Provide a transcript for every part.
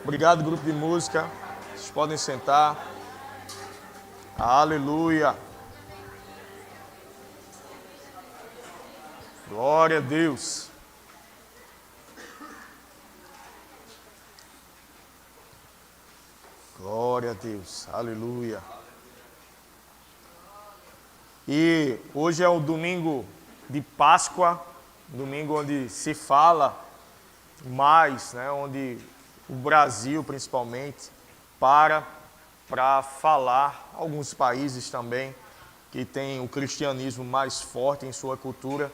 Obrigado, grupo de música. Vocês podem sentar. Aleluia. Glória a Deus. Glória a Deus. Aleluia. E hoje é o domingo de Páscoa, domingo onde se fala mais, né, onde o Brasil principalmente para falar, alguns países também que têm o cristianismo mais forte em sua cultura,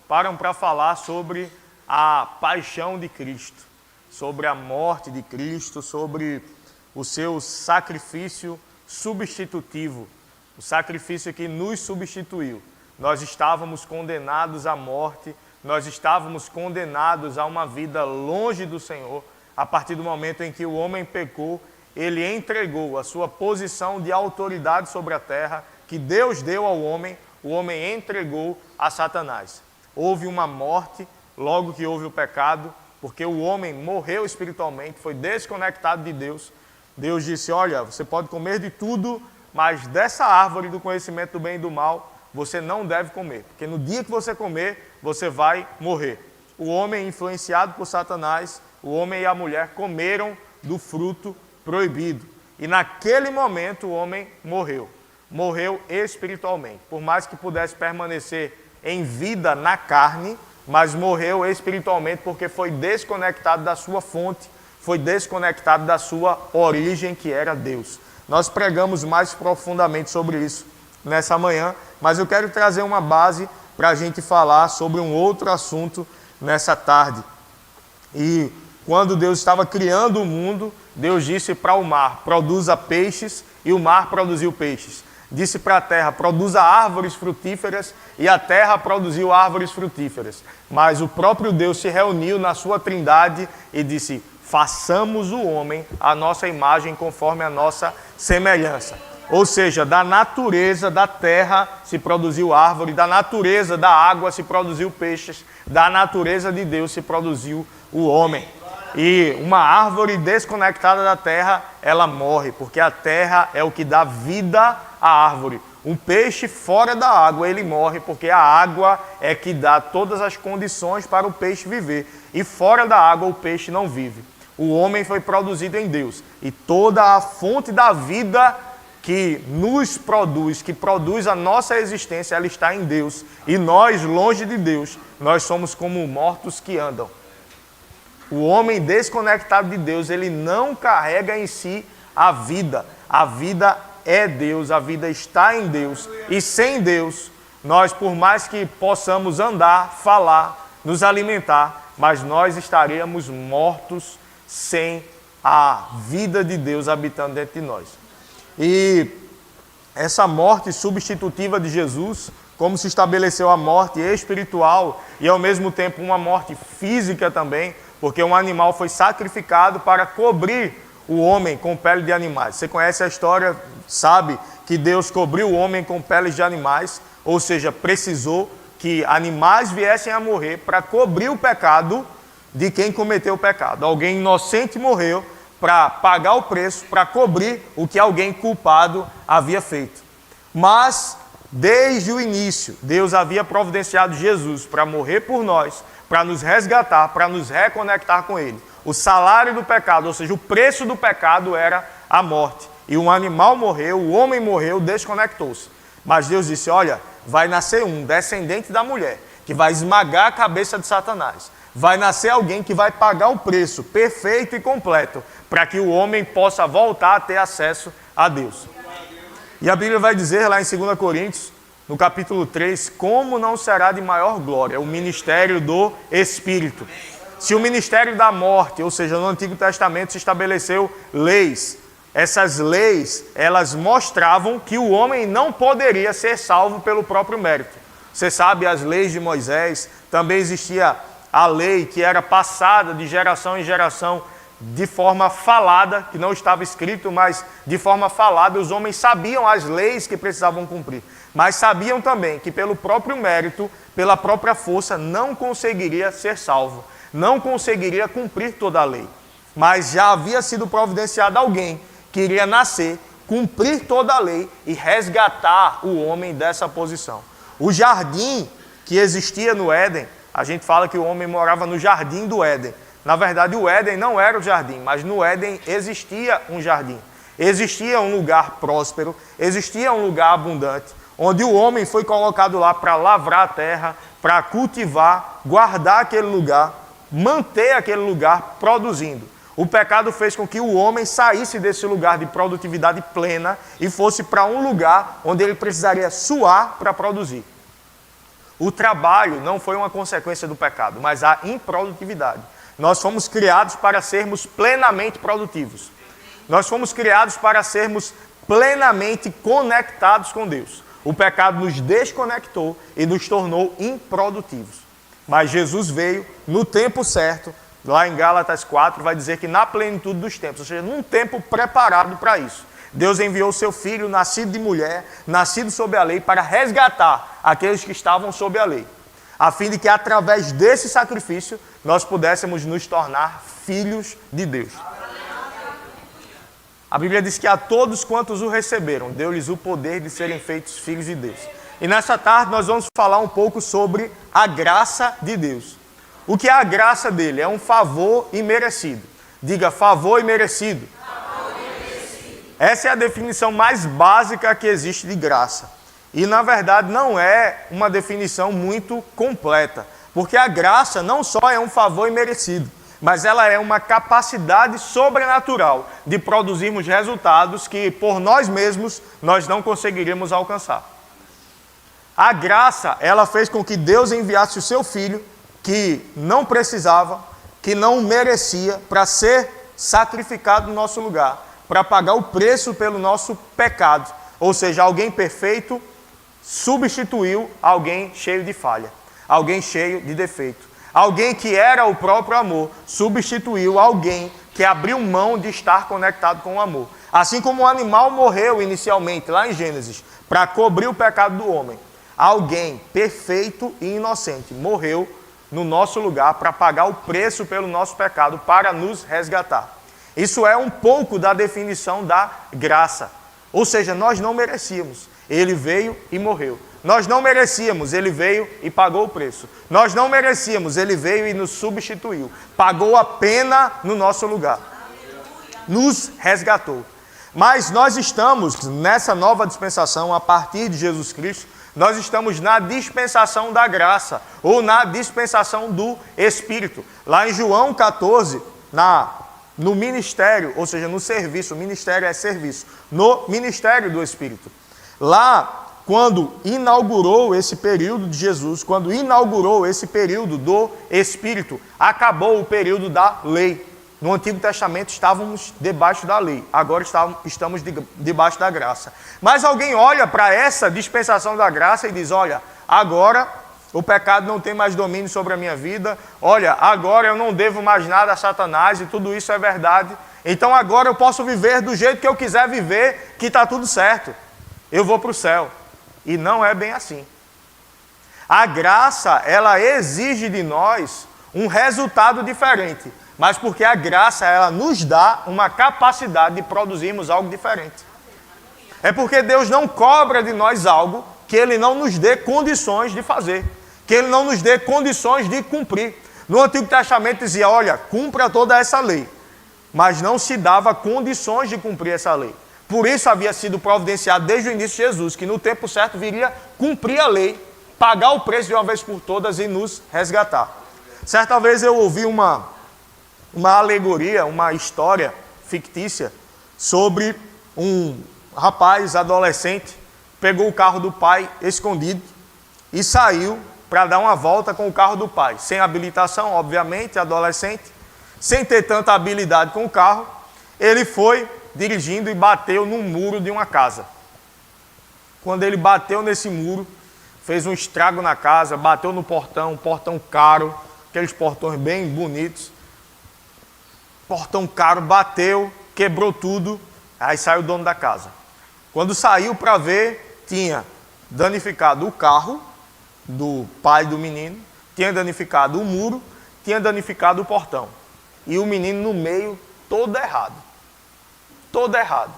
param para falar sobre a paixão de Cristo, sobre a morte de Cristo, sobre o seu sacrifício substitutivo, o sacrifício que nos substituiu. Nós estávamos condenados à morte, nós estávamos condenados a uma vida longe do Senhor. A partir do momento em que o homem pecou, ele entregou a sua posição de autoridade sobre a terra, que Deus deu ao homem, o homem entregou a Satanás. Houve uma morte logo que houve o pecado, porque o homem morreu espiritualmente, foi desconectado de Deus. Deus disse, olha, você pode comer de tudo, mas dessa árvore do conhecimento do bem e do mal, você não deve comer, porque no dia que você comer, você vai morrer. O homem, influenciado por Satanás, o homem e a mulher comeram do fruto proibido. E naquele momento o homem morreu. Morreu espiritualmente. Por mais que pudesse permanecer em vida na carne, mas morreu espiritualmente porque foi desconectado da sua fonte, foi desconectado da sua origem, que era Deus. Nós pregamos mais profundamente sobre isso nessa manhã, mas eu quero trazer uma base para a gente falar sobre um outro assunto nessa tarde. E quando Deus estava criando o mundo, Deus disse para o mar, produza peixes, e o mar produziu peixes. Disse para a terra, produza árvores frutíferas, e a terra produziu árvores frutíferas. Mas o próprio Deus se reuniu na sua trindade e disse, façamos o homem à nossa imagem conforme a nossa semelhança. Ou seja, da natureza da terra se produziu árvore, da natureza da água se produziu peixes, da natureza de Deus se produziu o homem. E uma árvore desconectada da terra, ela morre, porque a terra é o que dá vida à árvore. Um peixe fora da água, ele morre, porque a água é que dá todas as condições para o peixe viver. E fora da água, o peixe não vive. O homem foi produzido em Deus. E toda a fonte da vida que nos produz, que produz a nossa existência, ela está em Deus. E nós, longe de Deus, nós somos como mortos que andam. O homem desconectado de Deus, ele não carrega em si a vida. A vida é Deus, a vida está em Deus. E sem Deus, nós, por mais que possamos andar, falar, nos alimentar, mas nós estaríamos mortos sem a vida de Deus habitando dentro de nós. E essa morte substitutiva de Jesus, como se estabeleceu a morte espiritual e ao mesmo tempo uma morte física também, porque um animal foi sacrificado para cobrir o homem com pele de animais. Você conhece a história, sabe que Deus cobriu o homem com peles de animais, ou seja, precisou que animais viessem a morrer para cobrir o pecado de quem cometeu o pecado. Alguém inocente morreu para pagar o preço, para cobrir o que alguém culpado havia feito. Mas, desde o início, Deus havia providenciado Jesus para morrer por nós, para nos resgatar, para nos reconectar com Ele. O salário do pecado, ou seja, o preço do pecado era a morte. E um animal morreu, o homem morreu, desconectou-se. Mas Deus disse, olha, vai nascer um descendente da mulher, que vai esmagar a cabeça de Satanás. Vai nascer alguém que vai pagar o preço perfeito e completo, para que o homem possa voltar a ter acesso a Deus. E a Bíblia vai dizer lá em 2 Coríntios, no capítulo 3, como não será de maior glória o ministério do Espírito. Se o ministério da morte, ou seja, no Antigo Testamento se estabeleceu leis, essas leis, elas mostravam que o homem não poderia ser salvo pelo próprio mérito. Você sabe, as leis de Moisés, também existia a lei que era passada de geração em geração de forma falada, que não estava escrito, mas de forma falada, os homens sabiam as leis que precisavam cumprir. Mas sabiam também que pelo próprio mérito, pela própria força, não conseguiria ser salvo, não conseguiria cumprir toda a lei. mas já havia sido providenciado alguém que iria nascer, cumprir toda a lei e resgatar o homem dessa posição. O jardim que existia no Éden, a gente fala que o homem morava no jardim do Éden. Na verdade, o Éden não era o jardim, mas no Éden existia um jardim. Existia um lugar próspero, existia um lugar abundante, onde o homem foi colocado lá para lavrar a terra, para cultivar, guardar aquele lugar, manter aquele lugar produzindo. O pecado fez com que o homem saísse desse lugar de produtividade plena e fosse para um lugar onde ele precisaria suar para produzir. O trabalho não foi uma consequência do pecado, mas a improdutividade. Nós fomos criados para sermos plenamente produtivos. Nós fomos criados para sermos plenamente conectados com Deus. O pecado nos desconectou e nos tornou improdutivos. Mas Jesus veio no tempo certo. Lá em Gálatas 4 vai dizer que na plenitude dos tempos, ou seja, num tempo preparado para isso. Deus enviou seu Filho, nascido de mulher, nascido sob a lei, para resgatar aqueles que estavam sob a lei, a fim de que através desse sacrifício nós pudéssemos nos tornar filhos de Deus. A Bíblia diz que a todos quantos o receberam, deu-lhes o poder de serem feitos filhos de Deus. E nessa tarde nós vamos falar um pouco sobre a graça de Deus. O que é a graça dele? É um favor imerecido. Diga, favor imerecido. Favor imerecido. Essa é a definição mais básica que existe de graça. E, na verdade, não é uma definição muito completa. Porque a graça não só é um favor imerecido, mas ela é uma capacidade sobrenatural de produzirmos resultados que, por nós mesmos, nós não conseguiríamos alcançar. A graça, ela fez com que Deus enviasse o seu Filho, que não precisava, que não merecia, para ser sacrificado no nosso lugar, para pagar o preço pelo nosso pecado. Ou seja, alguém perfeito substituiu alguém cheio de falha, alguém cheio de defeito. Alguém que era o próprio amor substituiu alguém que abriu mão de estar conectado com o amor. Assim como o animal morreu inicialmente, lá em Gênesis, para cobrir o pecado do homem, alguém perfeito e inocente morreu no nosso lugar para pagar o preço pelo nosso pecado, para nos resgatar. Isso é um pouco da definição da graça. Ou seja, nós não merecíamos. Ele veio e morreu. Nós não merecíamos. Ele veio e pagou o preço. Nós não merecíamos. Ele veio e nos substituiu. Pagou a pena no nosso lugar. Nos resgatou. Mas nós estamos nessa nova dispensação, a partir de Jesus Cristo, nós estamos na dispensação da graça, ou na dispensação do Espírito. Lá em João 14, no ministério, ou seja, no serviço, o ministério é serviço, no ministério do Espírito. Lá, quando inaugurou esse período de Jesus, quando inaugurou esse período do Espírito, acabou o período da lei. No Antigo Testamento estávamos debaixo da lei, agora estamos debaixo da graça. Mas alguém olha para essa dispensação da graça e diz, olha, agora o pecado não tem mais domínio sobre a minha vida, olha, agora eu não devo mais nada a Satanás e tudo isso é verdade, então agora eu posso viver do jeito que eu quiser viver, que está tudo certo, eu vou para o céu. E não é bem assim. A graça, ela exige de nós um resultado diferente. Mas porque a graça, ela nos dá uma capacidade de produzirmos algo diferente. É porque Deus não cobra de nós algo que Ele não nos dê condições de fazer, que Ele não nos dê condições de cumprir. No Antigo Testamento dizia, olha, cumpra toda essa lei, mas não se dava condições de cumprir essa lei. Por isso havia sido providenciado desde o início de Jesus, que no tempo certo viria cumprir a lei, pagar o preço de uma vez por todas e nos resgatar. Certa vez eu ouvi uma alegoria, uma história fictícia sobre um rapaz adolescente, pegou o carro do pai escondido e saiu para dar uma volta com o carro do pai. Sem habilitação, obviamente, adolescente, sem ter tanta habilidade com o carro, ele foi dirigindo e bateu no muro de uma casa. Quando ele bateu nesse muro, fez um estrago na casa, bateu no portão, um portão caro, aqueles portões bem bonitos, portão caro, bateu, quebrou tudo, aí saiu o dono da casa. Quando saiu para ver, tinha danificado o carro do pai do menino, tinha danificado o muro, tinha danificado o portão. E o menino no meio, todo errado. Todo errado.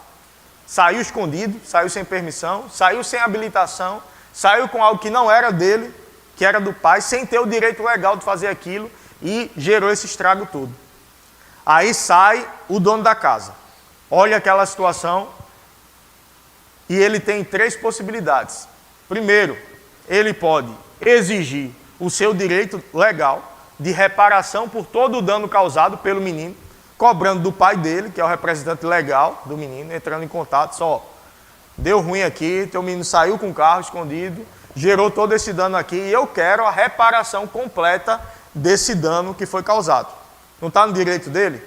Saiu escondido, saiu sem permissão, saiu sem habilitação, saiu com algo que não era dele, que era do pai, sem ter o direito legal de fazer aquilo e gerou esse estrago todo. Aí sai o dono da casa, olha aquela situação e ele tem 3 possibilidades. Primeiro, ele pode exigir o seu direito legal de reparação por todo o dano causado pelo menino, cobrando do pai dele, que é o representante legal do menino, entrando em contato, só, deu ruim aqui, teu menino saiu com o carro escondido, gerou todo esse dano aqui, e eu quero a reparação completa desse dano que foi causado. Não está no direito dele?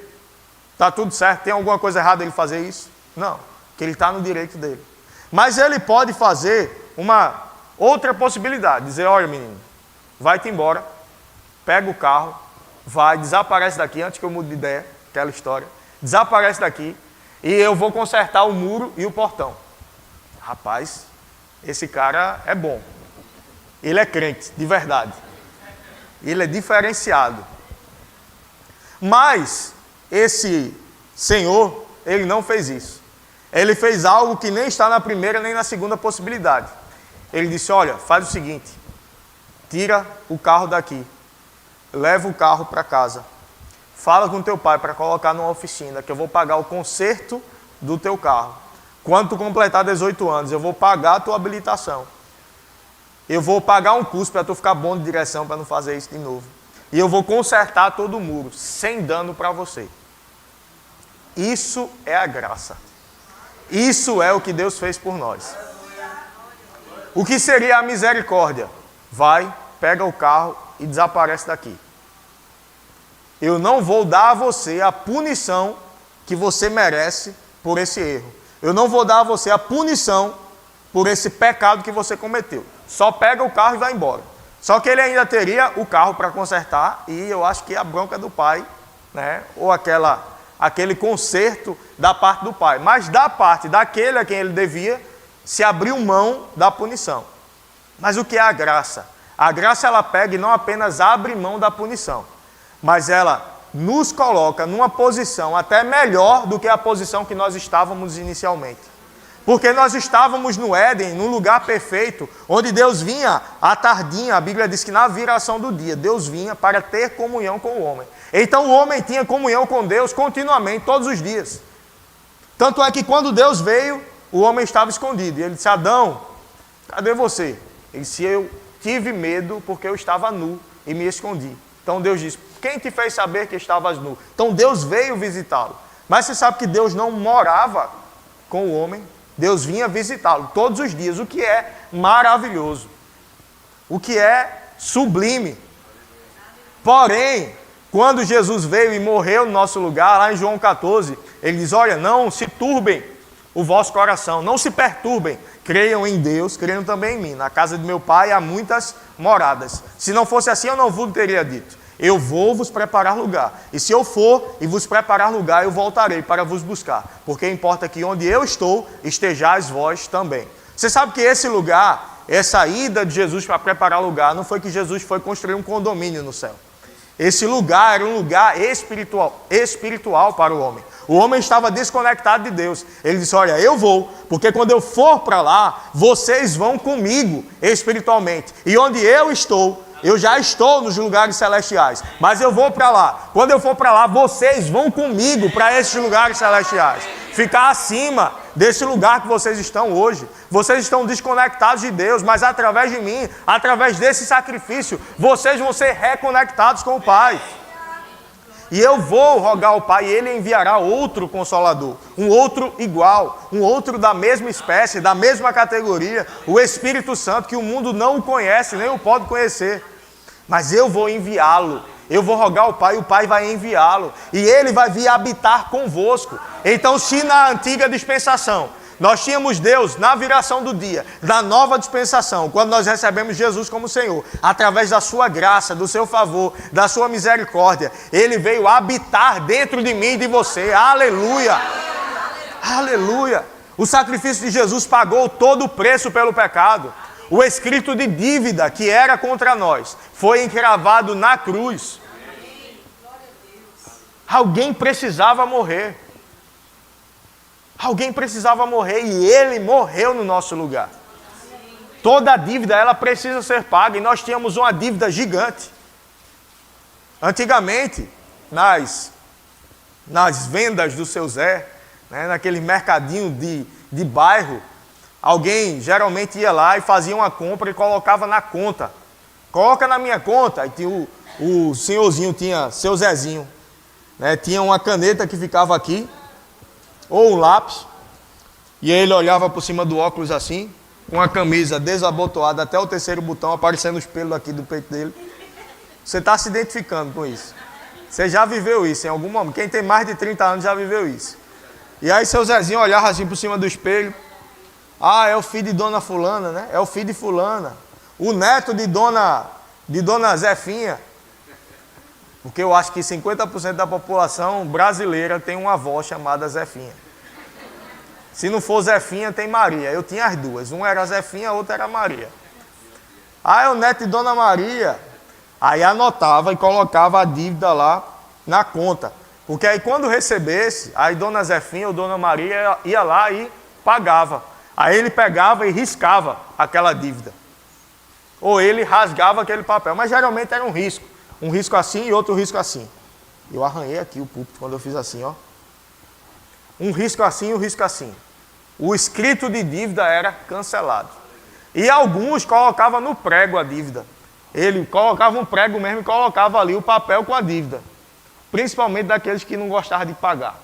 Está tudo certo? Tem alguma coisa errada ele fazer isso? Não, que ele está no direito dele. Mas ele pode fazer uma outra possibilidade, dizer, olha menino, vai-te embora, pega o carro, vai, desaparece daqui, antes que eu mude de ideia, aquela história, desaparece daqui e eu vou consertar o muro e o portão. Rapaz, esse cara é bom. Ele é crente, de verdade. Ele é diferenciado. Mas esse senhor, ele não fez isso. Ele fez algo que nem está na primeira nem na segunda possibilidade. Ele disse, olha, faz o seguinte, tira o carro daqui, leva o carro para casa, fala com teu pai para colocar numa oficina, que eu vou pagar o conserto do teu carro. Quando tu completar 18 anos, eu vou pagar a tua habilitação. Eu vou pagar um curso para tu ficar bom de direção, para não fazer isso de novo. E eu vou consertar todo o muro, sem dano para você. Isso é a graça. Isso é o que Deus fez por nós. O que seria a misericórdia? Vai, pega o carro e desaparece daqui. Eu não vou dar a você a punição que você merece por esse erro. Eu não vou dar a você a punição por esse pecado que você cometeu. Só pega o carro e vai embora. Só que ele ainda teria o carro para consertar e eu acho que a bronca do pai, né? Ou aquele conserto da parte do pai. Mas da parte daquele a quem ele devia, se abriu mão da punição. Mas o que é a graça? A graça ela pega e não apenas abre mão da punição, mas ela nos coloca numa posição até melhor do que a posição que nós estávamos inicialmente. Porque nós estávamos no Éden, num lugar perfeito, onde Deus vinha à tardinha, a Bíblia diz que na viração do dia, Deus vinha para ter comunhão com o homem. Então o homem tinha comunhão com Deus continuamente, todos os dias. Tanto é que quando Deus veio, o homem estava escondido. E ele disse, Adão, cadê você? Ele disse, eu tive medo porque eu estava nu e me escondi. Então Deus disse, quem te fez saber que estavas nu? Então Deus veio visitá-lo. Mas você sabe que Deus não morava com o homem. Deus vinha visitá-lo todos os dias, o que é maravilhoso. O que é sublime. Porém, quando Jesus veio e morreu no nosso lugar, lá em João 14, ele diz, olha, não se turbem o vosso coração, não se perturbem, creiam em Deus, creiam também em mim. Na casa de meu pai há muitas moradas. Se não fosse assim, eu não vos teria dito. Eu vou vos preparar lugar. E se eu for e vos preparar lugar, eu voltarei para vos buscar. Porque importa que onde eu estou, estejais vós também. Você sabe que esse lugar, essa ida de Jesus para preparar lugar, não foi que Jesus foi construir um condomínio no céu. Esse lugar era um lugar espiritual para o homem. O homem estava desconectado de Deus. Ele disse, olha, eu vou, porque quando eu for para lá, vocês vão comigo espiritualmente. E onde eu estou, eu já estou nos lugares celestiais, mas eu vou para lá. Quando eu for para lá, vocês vão comigo para esses lugares celestiais. Ficar acima desse lugar que vocês estão hoje. Vocês estão desconectados de Deus, mas através de mim, através desse sacrifício, vocês vão ser reconectados com o Pai. E eu vou rogar ao Pai, e Ele enviará outro Consolador, um outro igual, um outro da mesma espécie, da mesma categoria, o Espírito Santo, que o mundo não o conhece, nem o pode conhecer. Mas eu vou enviá-lo. Eu vou rogar ao Pai, e o Pai vai enviá-lo. E Ele vai vir habitar convosco. Então, se na antiga dispensação nós tínhamos Deus na viração do dia, na nova dispensação, quando nós recebemos Jesus como Senhor, através da sua graça, do seu favor, da sua misericórdia, Ele veio habitar dentro de mim e de você. Aleluia! Aleluia! O sacrifício de Jesus pagou todo o preço pelo pecado. O escrito de dívida que era contra nós foi encravado na cruz. Alguém precisava morrer. Alguém precisava morrer e ele morreu no nosso lugar. Toda dívida, ela precisa ser paga e nós tínhamos uma dívida gigante. Antigamente, nas vendas do Seu Zé, né, naquele mercadinho de bairro, alguém geralmente ia lá e fazia uma compra e colocava na conta. Coloca na minha conta. Aí tinha o senhorzinho, tinha Seu Zezinho, né, tinha uma caneta que ficava aqui, ou um lápis, e aí ele olhava por cima do óculos assim, com a camisa desabotoada até o terceiro botão, aparecendo os pelos aqui do peito dele. Você está se identificando com isso. Você já viveu isso em algum momento. Quem tem mais de 30 anos já viveu isso. E aí Seu Zezinho olhava assim por cima do espelho. Ah, é o filho de Dona Fulana, né? É o filho de Fulana. O neto de Dona Zefinha. Porque eu acho que 50% da população brasileira tem uma avó chamada Zefinha. Se não for Zefinha, tem Maria. Eu tinha as duas. Um era Zefinha, a outra era Maria. Ah, é o neto de Dona Maria. Aí anotava e colocava a dívida lá na conta. Porque aí quando recebesse, aí Dona Zefinha ou Dona Maria ia lá e pagava. Aí ele pegava e riscava aquela dívida. Ou ele rasgava aquele papel. Mas geralmente era um risco. Um risco assim e outro risco assim. Eu arranhei aqui o púlpito quando eu fiz assim, ó. Um risco assim e um risco assim. O escrito de dívida era cancelado. E alguns colocavam no prego a dívida. Ele colocava um prego mesmo e colocava ali o papel com a dívida. Principalmente daqueles que não gostavam de pagar.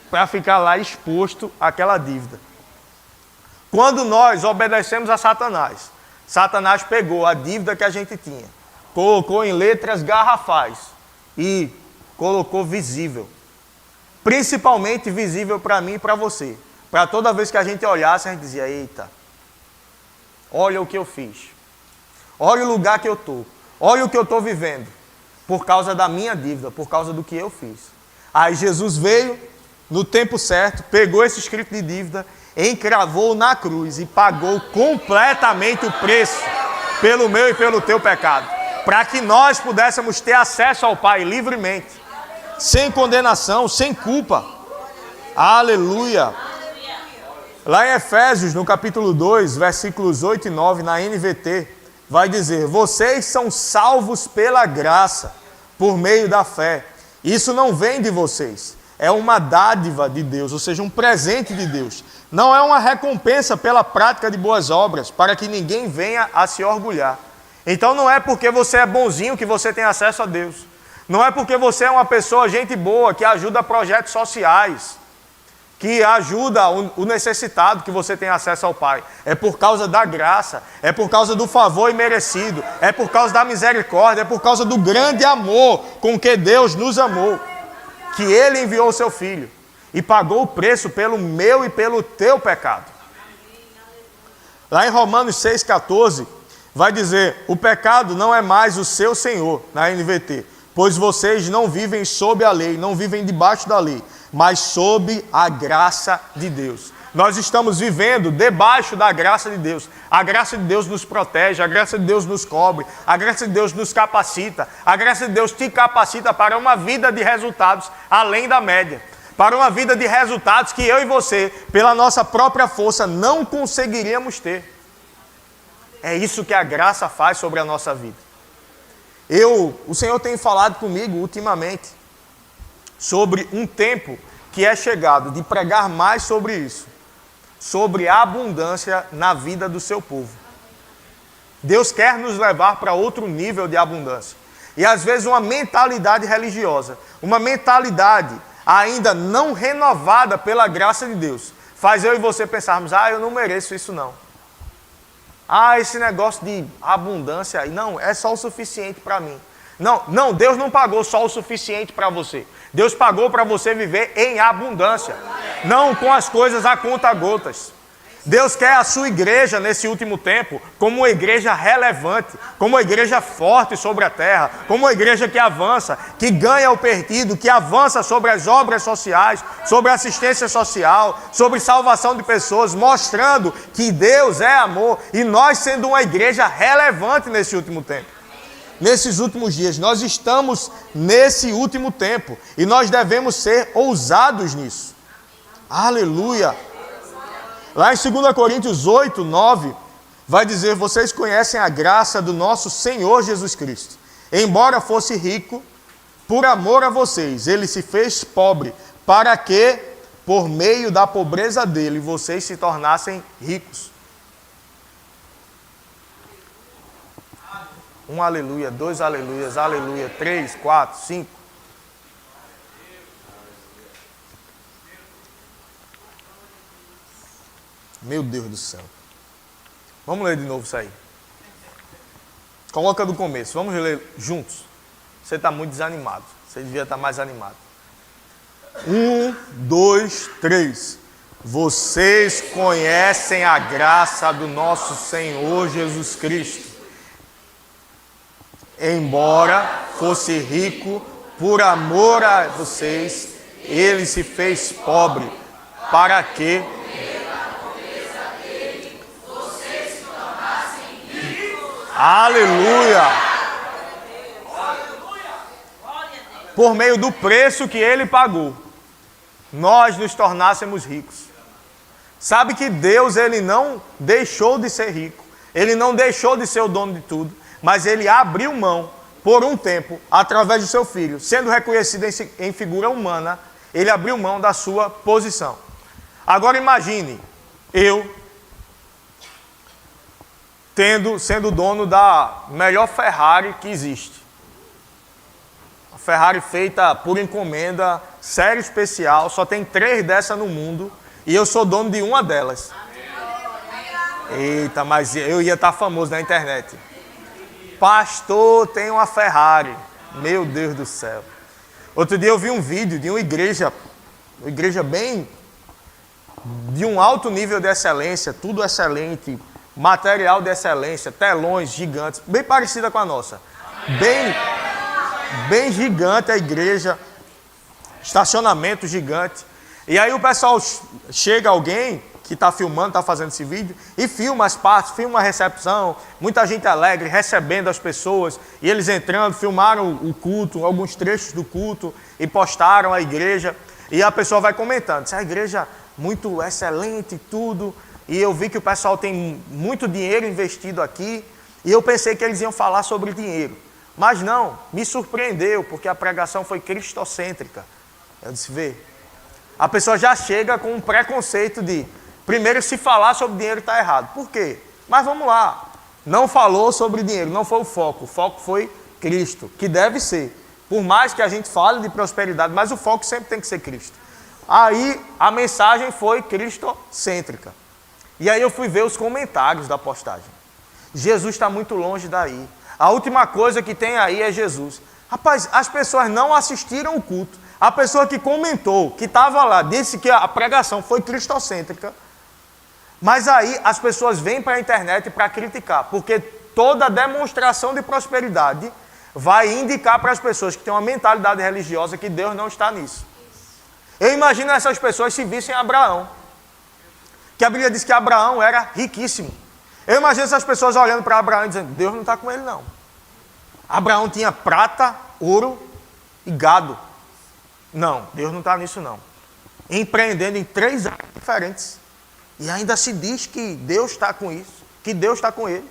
Para ficar lá exposto àquela dívida. Quando nós obedecemos a Satanás, Satanás pegou a dívida que a gente tinha, colocou em letras garrafais e colocou visível. Principalmente visível para mim e para você. Para toda vez que a gente olhasse, a gente dizia, eita, olha o que eu fiz. Olha o lugar que eu estou. Olha o que eu estou vivendo. Por causa da minha dívida, por causa do que eu fiz. Aí Jesus veio, no tempo certo, pegou esse escrito de dívida, encravou na cruz e pagou completamente o preço pelo meu e pelo teu pecado. Para que nós pudéssemos ter acesso ao Pai livremente. Sem condenação, sem culpa. Aleluia. Lá em Efésios, no capítulo 2, versículos 8 e 9, na NVT, vai dizer, vocês são salvos pela graça, por meio da fé. Isso não vem de vocês, é uma dádiva de Deus, ou seja, um presente de Deus. Não é uma recompensa pela prática de boas obras, para que ninguém venha a se orgulhar. Então não é porque você é bonzinho que você tem acesso a Deus. Não é porque você é uma pessoa, gente boa, que ajuda projetos sociais, que ajuda o necessitado, que você tem acesso ao Pai. É por causa da graça, é por causa do favor imerecido, é por causa da misericórdia, é por causa do grande amor com que Deus nos amou, que Ele enviou o seu Filho e pagou o preço pelo meu e pelo teu pecado. Lá em Romanos 6,14, vai dizer, o pecado não é mais o seu senhor, na NVT, pois vocês não vivem sob a lei, não vivem debaixo da lei, mas sob a graça de Deus. Nós estamos vivendo debaixo da graça de Deus. A graça de Deus nos protege, a graça de Deus nos cobre, a graça de Deus nos capacita, a graça de Deus te capacita para uma vida de resultados além da média. Para uma vida de resultados que eu e você, pela nossa própria força, não conseguiríamos ter. É isso que a graça faz sobre a nossa vida. O Senhor tem falado comigo ultimamente sobre um tempo que é chegado de pregar mais sobre isso, sobre a abundância na vida do seu povo. Deus quer nos levar para outro nível de abundância. E às vezes uma mentalidade religiosa, uma mentalidade ainda não renovada pela graça de Deus, faz eu e você pensarmos, eu não mereço isso não. Esse negócio de abundância aí, não, é só o suficiente para mim. Não, Deus não pagou só o suficiente para você. Deus pagou para você viver em abundância, não com as coisas a conta-gotas. Deus quer a sua igreja nesse último tempo como uma igreja relevante, como uma igreja forte sobre a terra, como uma igreja que avança, que ganha o perdido, que avança sobre as obras sociais, sobre assistência social, sobre salvação de pessoas, mostrando que Deus é amor e nós sendo uma igreja relevante nesse último tempo. nesses últimos dias. Nós estamos nesse último tempo e nós devemos ser ousados nisso. Aleluia! Lá em 2 Coríntios 8, 9, vai dizer: vocês conhecem a graça do nosso Senhor Jesus Cristo. Embora fosse rico, por amor a vocês, ele se fez pobre, para que, por meio da pobreza dele, vocês se tornassem ricos. Um aleluia, dois aleluias, aleluia, 3, 4, 5. Meu Deus do céu. Vamos ler de novo isso aí. Coloca do começo, vamos ler juntos. Você está muito desanimado, você devia estar mais animado. 1, 2, 3. Vocês conhecem a graça do nosso Senhor Jesus Cristo. Embora fosse rico, por amor a vocês, ele se fez pobre, para que aleluia! Por meio do preço que ele pagou, nós nos tornássemos ricos. Sabe que Deus, ele não deixou de ser rico, ele não deixou de ser o dono de tudo, mas ele abriu mão por um tempo, através do seu filho, sendo reconhecido em figura humana, ele abriu mão da sua posição. Agora imagine, eu sendo dono da melhor Ferrari que existe. A Ferrari feita por encomenda, série especial, só tem 3 dessas no mundo, e eu sou dono de uma delas. Eita, mas eu ia estar famoso na internet. Pastor, tem uma Ferrari. Meu Deus do céu. Outro dia eu vi um vídeo de uma igreja bem, de um alto nível de excelência, tudo excelente, material de excelência, telões gigantes, bem parecida com a nossa. Bem gigante a igreja, estacionamento gigante. E aí o pessoal, chega alguém que está filmando, está fazendo esse vídeo, e filma as partes, filma a recepção, muita gente alegre, recebendo as pessoas, e eles entrando, filmaram o culto, alguns trechos do culto, e postaram a igreja, e a pessoa vai comentando, essa igreja muito excelente e tudo, e eu vi que o pessoal tem muito dinheiro investido aqui, e eu pensei que eles iam falar sobre dinheiro, mas não, me surpreendeu, porque a pregação foi cristocêntrica. Eu disse, vê, a pessoa já chega com um preconceito de, primeiro, se falar sobre dinheiro está errado. Por quê? Mas vamos lá. Não falou sobre dinheiro, não foi o foco. O foco foi Cristo, que deve ser. Por mais que a gente fale de prosperidade, mas o foco sempre tem que ser Cristo. Aí a mensagem foi cristocêntrica. E aí eu fui ver os comentários da postagem. Jesus está muito longe daí. A última coisa que tem aí é Jesus. Rapaz, as pessoas não assistiram o culto. A pessoa que comentou, que estava lá, disse que a pregação foi cristocêntrica. Mas aí as pessoas vêm para a internet para criticar, porque toda demonstração de prosperidade vai indicar para as pessoas que têm uma mentalidade religiosa que Deus não está nisso. Eu imagino essas pessoas se vissem Abraão, que a Bíblia diz que Abraão era riquíssimo. Eu imagino essas pessoas olhando para Abraão e dizendo, Deus não está com ele não. Abraão tinha prata, ouro e gado. Não, Deus não está nisso não. Empreendendo em 3 áreas diferentes. E ainda se diz que Deus está com isso, que Deus está com ele.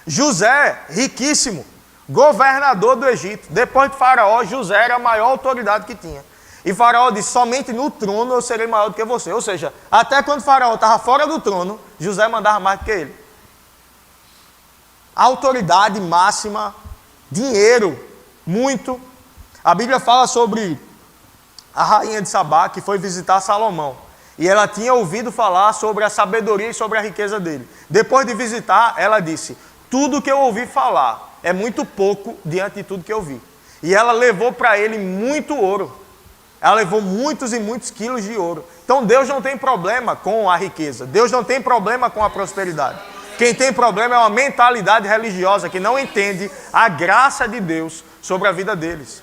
José, riquíssimo, governador do Egito. Depois de Faraó, José era a maior autoridade que tinha. E Faraó disse, somente no trono eu serei maior do que você. Ou seja, até quando Faraó estava fora do trono, José mandava mais do que ele. Autoridade máxima, dinheiro, muito. A Bíblia fala sobre a rainha de Sabá, que foi visitar Salomão. E ela tinha ouvido falar sobre a sabedoria e sobre a riqueza dele. Depois de visitar, ela disse, tudo que eu ouvi falar é muito pouco diante de tudo que eu vi. E ela levou para ele muito ouro. Ela levou muitos e muitos quilos de ouro. Então Deus não tem problema com a riqueza. Deus não tem problema com a prosperidade. Quem tem problema é uma mentalidade religiosa que não entende a graça de Deus sobre a vida deles.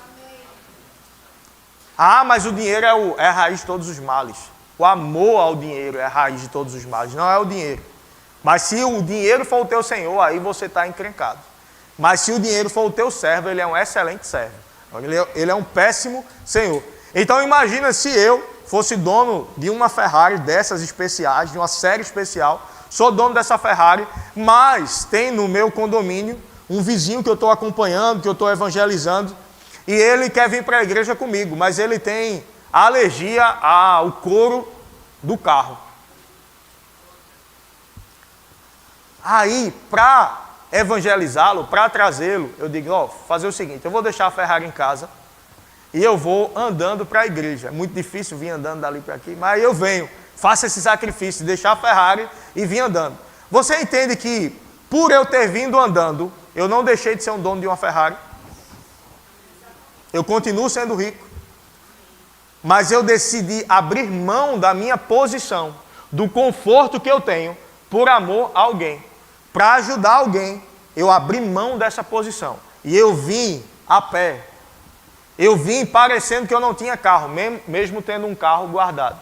Ah, mas o dinheiro é a raiz de todos os males. O amor ao dinheiro é a raiz de todos os males, não é o dinheiro. Mas se o dinheiro for o teu Senhor, aí você está encrencado. Mas se o dinheiro for o teu servo, ele é um excelente servo. Ele é um péssimo senhor. Então imagina se eu fosse dono de uma Ferrari dessas especiais, de uma série especial, sou dono dessa Ferrari, mas tem no meu condomínio um vizinho que eu estou acompanhando, que eu estou evangelizando, e ele quer vir para a igreja comigo, mas ele tem alergia ao couro do carro. Aí, para evangelizá-lo, para trazê-lo, eu digo, fazer o seguinte, eu vou deixar a Ferrari em casa e eu vou andando para a igreja. É muito difícil vir andando dali para aqui, mas eu venho, faço esse sacrifício de deixar a Ferrari e vir andando. Você entende que, por eu ter vindo andando, eu não deixei de ser um dono de uma Ferrari? Eu continuo sendo rico, mas eu decidi abrir mão da minha posição, do conforto que eu tenho, por amor a alguém. Para ajudar alguém, eu abri mão dessa posição. E eu vim a pé. Eu vim parecendo que eu não tinha carro, mesmo tendo um carro guardado.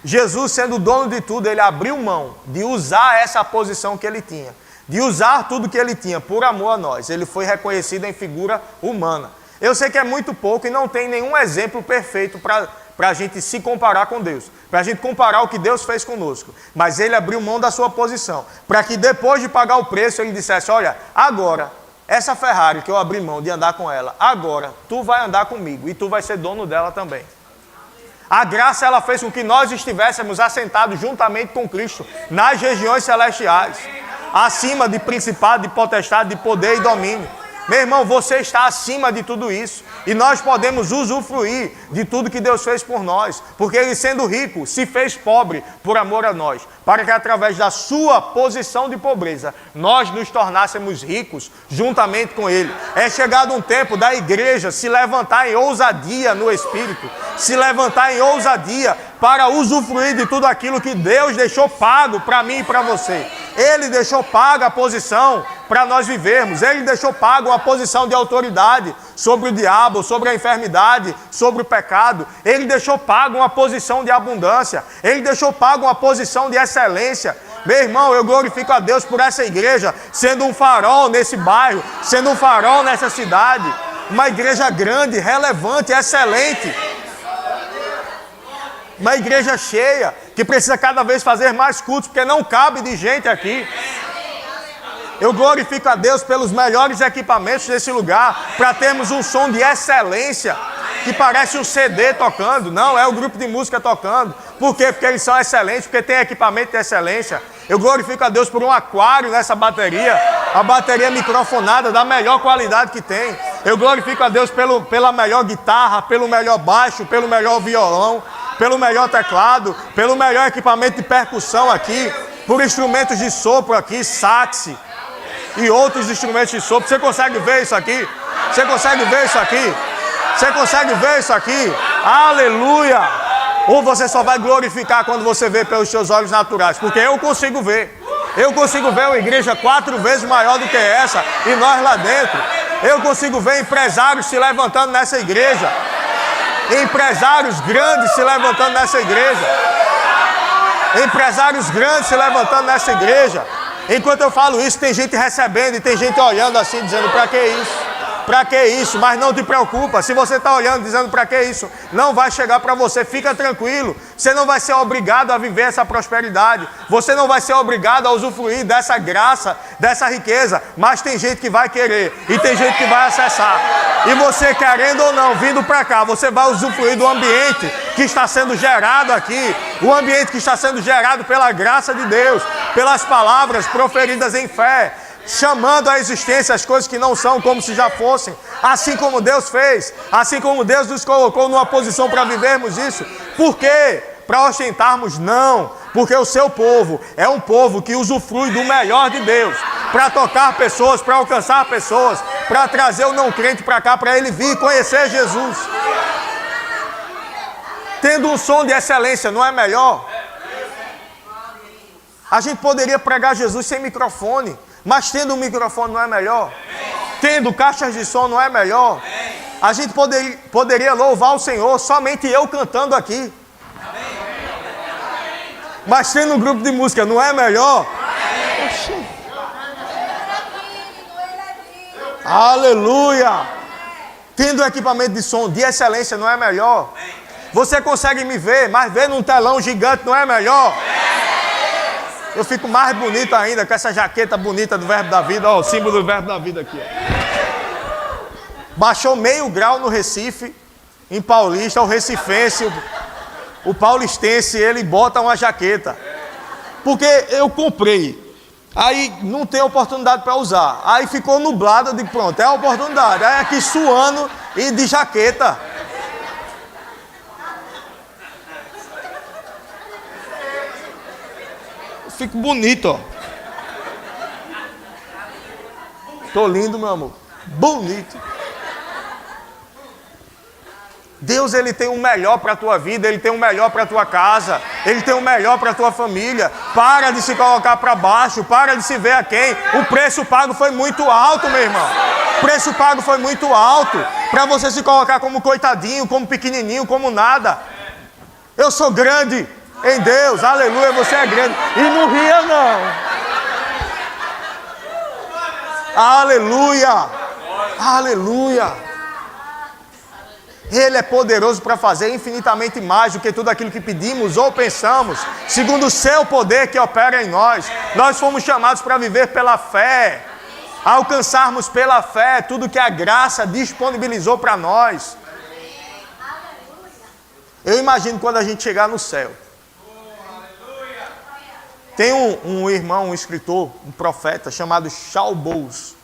Jesus, sendo dono de tudo, ele abriu mão de usar essa posição que ele tinha, de usar tudo que ele tinha por amor a nós. Ele foi reconhecido em figura humana. Eu sei que é muito pouco e não tem nenhum exemplo perfeito para a gente se comparar com Deus, para a gente comparar o que Deus fez conosco. Mas ele abriu mão da sua posição, para que depois de pagar o preço, ele dissesse, olha, agora, essa Ferrari que eu abri mão de andar com ela, agora tu vai andar comigo e tu vai ser dono dela também. A graça, ela fez com que nós estivéssemos assentados juntamente com Cristo nas regiões celestiais, acima de principado, de potestade, de poder e domínio. Meu irmão, você está acima de tudo isso. E nós podemos usufruir de tudo que Deus fez por nós. Porque Ele, sendo rico, se fez pobre por amor a nós. Para que através da sua posição de pobreza, nós nos tornássemos ricos juntamente com Ele. É chegado um tempo da igreja se levantar em ousadia no Espírito. Se levantar em ousadia para usufruir de tudo aquilo que Deus deixou pago para mim e para você. Ele deixou paga a posição para nós vivermos. Ele deixou pago uma posição de autoridade sobre o diabo, sobre a enfermidade, sobre o pecado. Ele deixou pago uma posição de abundância. Ele deixou pago uma posição de excelência. Meu irmão, eu glorifico a Deus por essa igreja, sendo um farol nesse bairro, sendo um farol nessa cidade. Uma igreja grande, relevante, excelente. Uma igreja cheia, que precisa cada vez fazer mais cultos, porque não cabe de gente aqui. Eu glorifico a Deus pelos melhores equipamentos desse lugar, para termos um som de excelência, que parece um CD tocando. Não, é o grupo de música tocando. Por quê? Porque eles são excelentes, porque tem equipamento de excelência. Eu glorifico a Deus por um aquário nessa bateria, a bateria microfonada da melhor qualidade que tem. Eu glorifico a Deus pela melhor guitarra, pelo melhor baixo, pelo melhor violão, pelo melhor teclado, pelo melhor equipamento de percussão aqui, por instrumentos de sopro aqui, sax e outros instrumentos de sopro. Você consegue ver isso aqui? Você consegue ver isso aqui? Você consegue ver isso aqui? Aleluia! Ou você só vai glorificar quando você vê pelos seus olhos naturais? Porque eu consigo ver. Eu consigo ver uma igreja 4 vezes maior do que essa e nós lá dentro. Eu consigo ver empresários se levantando nessa igreja. Empresários grandes se levantando nessa igreja. Empresários grandes se levantando nessa igreja. Enquanto eu falo isso, tem gente recebendo e tem gente olhando assim, dizendo, para que isso? Para que isso? Mas não te preocupa, se você está olhando, dizendo para que isso, não vai chegar para você, fica tranquilo. Você não vai ser obrigado a viver essa prosperidade. Você não vai ser obrigado a usufruir dessa graça, dessa riqueza. Mas tem gente que vai querer e tem gente que vai acessar. E você, querendo ou não, vindo para cá, você vai usufruir do ambiente que está sendo gerado aqui. O ambiente que está sendo gerado pela graça de Deus, pelas palavras proferidas em fé, chamando à existência as coisas que não são como se já fossem, assim como Deus fez, assim como Deus nos colocou numa posição para vivermos isso. Por quê? Para ostentarmos? Não, porque o seu povo é um povo que usufrui do melhor de Deus, para tocar pessoas, para alcançar pessoas, para trazer o não crente para cá, para ele vir conhecer Jesus. Tendo um som de excelência, não é melhor? A gente poderia pregar Jesus sem microfone, mas tendo um microfone não é melhor? Tendo caixas de som não é melhor? A gente poderia louvar o Senhor somente eu cantando aqui, mas tendo um grupo de música não é melhor? Aleluia! Tendo equipamento de som de excelência, não é melhor? Você consegue me ver, mas ver num telão gigante não é melhor? Eu fico mais bonito ainda com essa jaqueta bonita do Verbo da Vida. Ó, o símbolo do Verbo da Vida aqui. Ó. Baixou meio grau no Recife, em Paulista, o recifense, o paulistense, ele bota uma jaqueta. Porque eu comprei. Aí não tem oportunidade para usar. Aí ficou nublado, eu digo, pronto, é a oportunidade. Aí aqui suando e de jaqueta. Fico bonito, ó. Tô lindo, meu amor. Bonito. Deus, ele tem o melhor para a tua vida, ele tem o melhor para a tua casa, ele tem o melhor para a tua família. Para de se colocar para baixo, para de se ver a quem. O preço pago foi muito alto, meu irmão. O preço pago foi muito alto para você se colocar como coitadinho, como pequenininho, como nada. Eu sou grande em Deus, aleluia, você é grande. E não ria não. Aleluia, aleluia. Ele é poderoso para fazer infinitamente mais do que tudo aquilo que pedimos ou pensamos, segundo o seu poder que opera em nós. Nós fomos chamados para viver pela fé, alcançarmos pela fé tudo que a graça disponibilizou para nós. Eu imagino quando a gente chegar no céu. Tem um irmão, um escritor, um profeta chamado Shaul Bowles.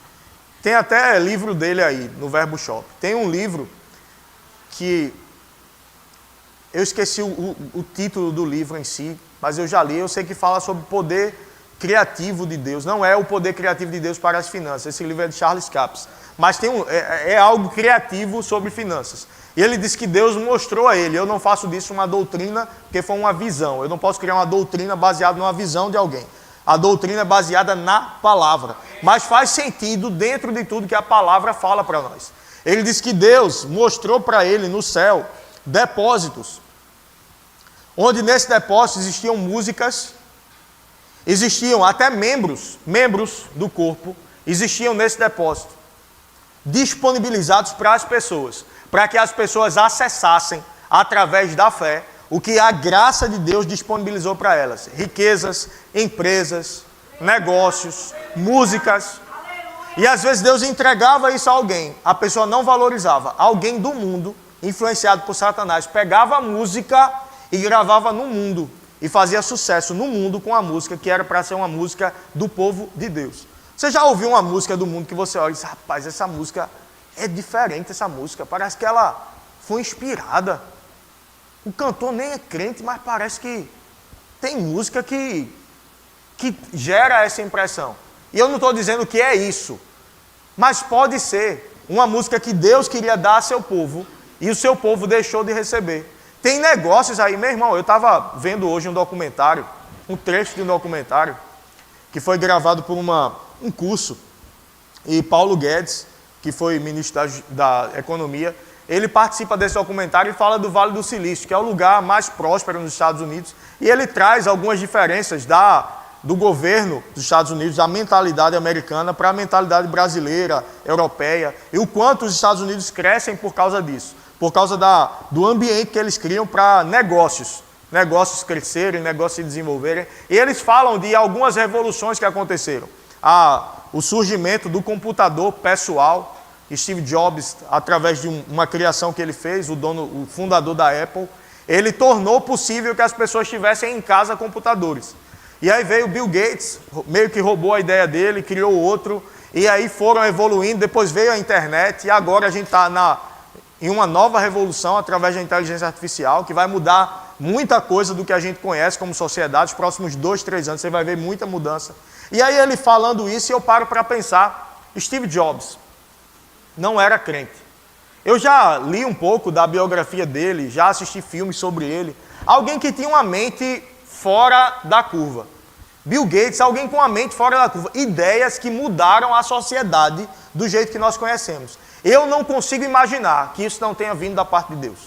Tem até livro dele aí no Verbo Shop. Tem um livro que eu esqueci o título do livro em si, mas eu já li, eu sei que fala sobre o poder criativo de Deus. Não é o poder criativo de Deus para as finanças, esse livro é de Charles Capps, mas tem é algo criativo sobre finanças. E ele diz que Deus mostrou a ele, eu não faço disso uma doutrina, porque foi uma visão, eu não posso criar uma doutrina baseada numa visão de alguém. A doutrina é baseada na palavra, mas faz sentido dentro de tudo que a palavra fala para nós. Ele diz que Deus mostrou para ele no céu depósitos, onde nesse depósito existiam músicas, existiam até membros do corpo, existiam nesse depósito, disponibilizados para as pessoas, para que as pessoas acessassem, através da fé, o que a graça de Deus disponibilizou para elas. Riquezas, empresas, negócios, músicas. E às vezes Deus entregava isso a alguém, a pessoa não valorizava. Alguém do mundo, influenciado por Satanás, pegava a música e gravava no mundo. E fazia sucesso no mundo com a música que era para ser uma música do povo de Deus. Você já ouviu uma música do mundo que você olha e diz, rapaz, essa música é diferente, essa música. Parece que ela foi inspirada. O cantor nem é crente, mas parece que tem música que gera essa impressão. E eu não estou dizendo que é isso, mas pode ser uma música que Deus queria dar a seu povo e o seu povo deixou de receber. Tem negócios aí, meu irmão, eu estava vendo hoje um documentário, um trecho de um documentário, que foi gravado por um curso, e Paulo Guedes, que foi ministro da Economia, ele participa desse documentário e fala do Vale do Silício, que é o lugar mais próspero nos Estados Unidos, e ele traz algumas diferenças do governo dos Estados Unidos, da mentalidade americana para a mentalidade brasileira, europeia, e o quanto os Estados Unidos crescem por causa disso, por causa do ambiente que eles criam para negócios crescerem, negócios se desenvolverem. E eles falam de algumas revoluções que aconteceram. O surgimento do computador pessoal, Steve Jobs, através de uma criação que ele fez, o fundador da Apple, ele tornou possível que as pessoas tivessem em casa computadores. E aí veio Bill Gates, meio que roubou a ideia dele, criou outro, e aí foram evoluindo, depois veio a internet, e agora a gente está em uma nova revolução através da inteligência artificial, que vai mudar muita coisa do que a gente conhece como sociedade. Os próximos 2, 3 anos você vai ver muita mudança. E aí ele falando isso, eu paro para pensar, Steve Jobs não era crente. Eu já li um pouco da biografia dele, já assisti filmes sobre ele. Alguém que tinha uma mente fora da curva. Bill Gates, alguém com a mente fora da curva. Ideias que mudaram a sociedade do jeito que nós conhecemos. Eu não consigo imaginar que isso não tenha vindo da parte de Deus.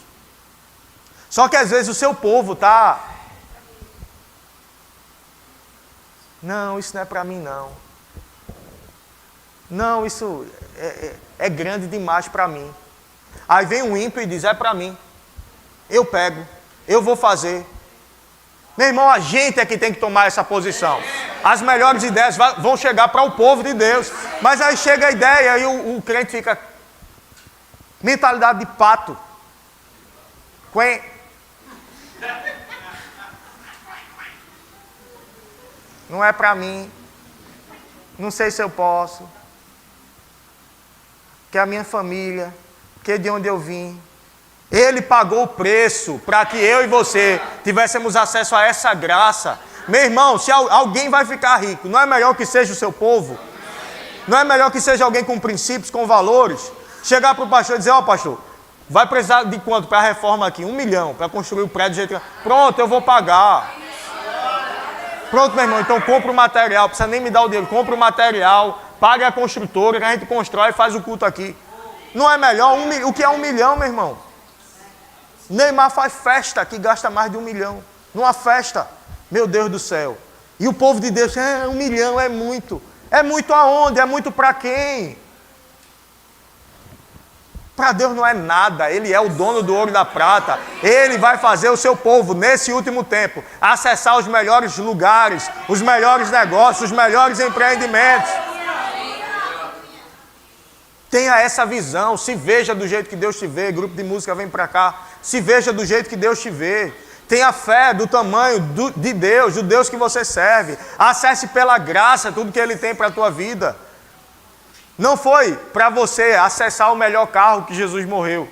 Só que às vezes o seu povo está... Não, isso não é para mim não. Não, isso é grande demais para mim. Aí vem um ímpio e diz, é para mim. Eu pego, eu vou fazer. Meu irmão, a gente é que tem que tomar essa posição. As melhores ideias vão chegar para o povo de Deus. Mas aí chega a ideia e o crente fica... Mentalidade de pato. Não é para mim. Não sei se eu posso. Que é a minha família. Que é de onde eu vim. Ele pagou o preço para que eu e você tivéssemos acesso a essa graça. Meu irmão, se alguém vai ficar rico, não é melhor que seja o seu povo? Não é melhor que seja alguém com princípios, com valores? Chegar para o pastor e dizer, ó pastor, vai precisar de quanto para a reforma aqui? 1 milhão para construir o prédio do jeito que... Pronto, eu vou pagar. Pronto, meu irmão, então compra o material, não precisa nem me dar o dinheiro, compra o material, pague a construtora, que a gente constrói e faz o culto aqui. Não é melhor? O que é 1 milhão, meu irmão? Neymar faz festa que gasta mais de 1 milhão. Numa festa, meu Deus do céu. E o povo de Deus, 1 milhão é muito. É muito aonde? É muito para quem? Para Deus não é nada. Ele é o dono do ouro e da prata. Ele vai fazer o seu povo, nesse último tempo, acessar os melhores lugares, os melhores negócios, os melhores empreendimentos. Tenha essa visão, se veja do jeito que Deus te vê. Grupo de música, vem para cá. Se veja do jeito que Deus te vê. Tenha fé do tamanho de Deus, do Deus que você serve. Acesse pela graça tudo que Ele tem para a tua vida. Não foi para você acessar o melhor carro que Jesus morreu,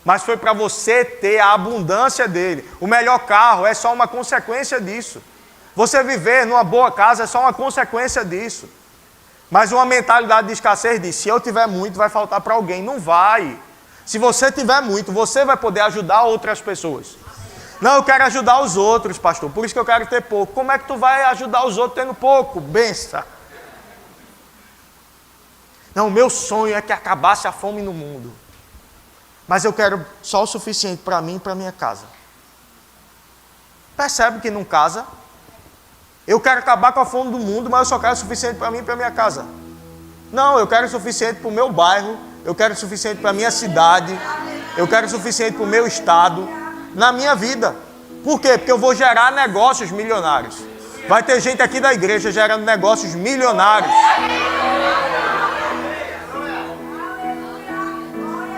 mas foi para você ter a abundância dele. O melhor carro é só uma consequência disso. Você viver numa boa casa é só uma consequência disso. Mas uma mentalidade de escassez diz, se eu tiver muito, vai faltar para alguém. Não vai. Se você tiver muito, você vai poder ajudar outras pessoas. Não, eu quero ajudar os outros, pastor, por isso que eu quero ter pouco. Como é que tu vai ajudar os outros tendo pouco? Benção. Não, o meu sonho é que acabasse a fome no mundo. Mas eu quero só o suficiente para mim e para minha casa. Percebe que não casa? Eu quero acabar com a fome do mundo, mas eu só quero o suficiente para mim e para minha casa. Não, eu quero o suficiente para o meu bairro, eu quero o suficiente para a minha cidade, eu quero o suficiente para o meu estado, na minha vida. Por quê? Porque eu vou gerar negócios milionários. Vai ter gente aqui da igreja gerando negócios milionários.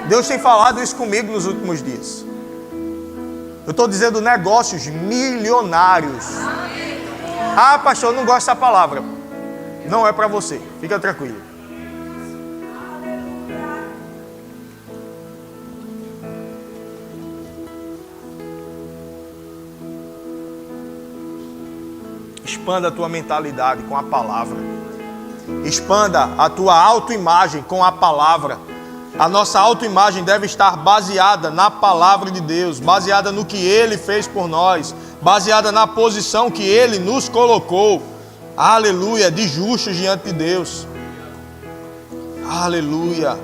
Deus tem falado isso comigo nos últimos dias. Eu estou dizendo negócios milionários. Ah, pastor, eu não gosto dessa palavra. Não é para você, fica tranquilo. Expanda a tua mentalidade com a palavra. Expanda a tua autoimagem com a palavra. A nossa autoimagem deve estar baseada na palavra de Deus, baseada no que Ele fez por nós, baseada na posição que Ele nos colocou. Aleluia, de justos diante de Deus. Aleluia.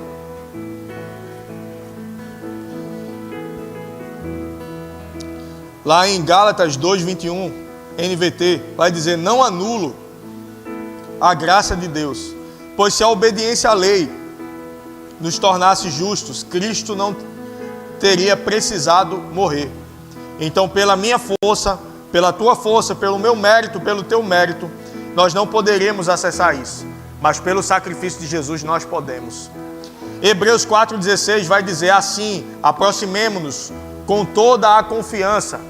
Lá em Gálatas 2:21, NVT, vai dizer, não anulo a graça de Deus, pois se a obediência à lei nos tornasse justos, Cristo não teria precisado morrer. Então, pela minha força, pela tua força, pelo meu mérito, pelo teu mérito, nós não poderemos acessar isso, mas pelo sacrifício de Jesus nós podemos. Hebreus 4:16 vai dizer assim, aproximemo-nos com toda a confiança,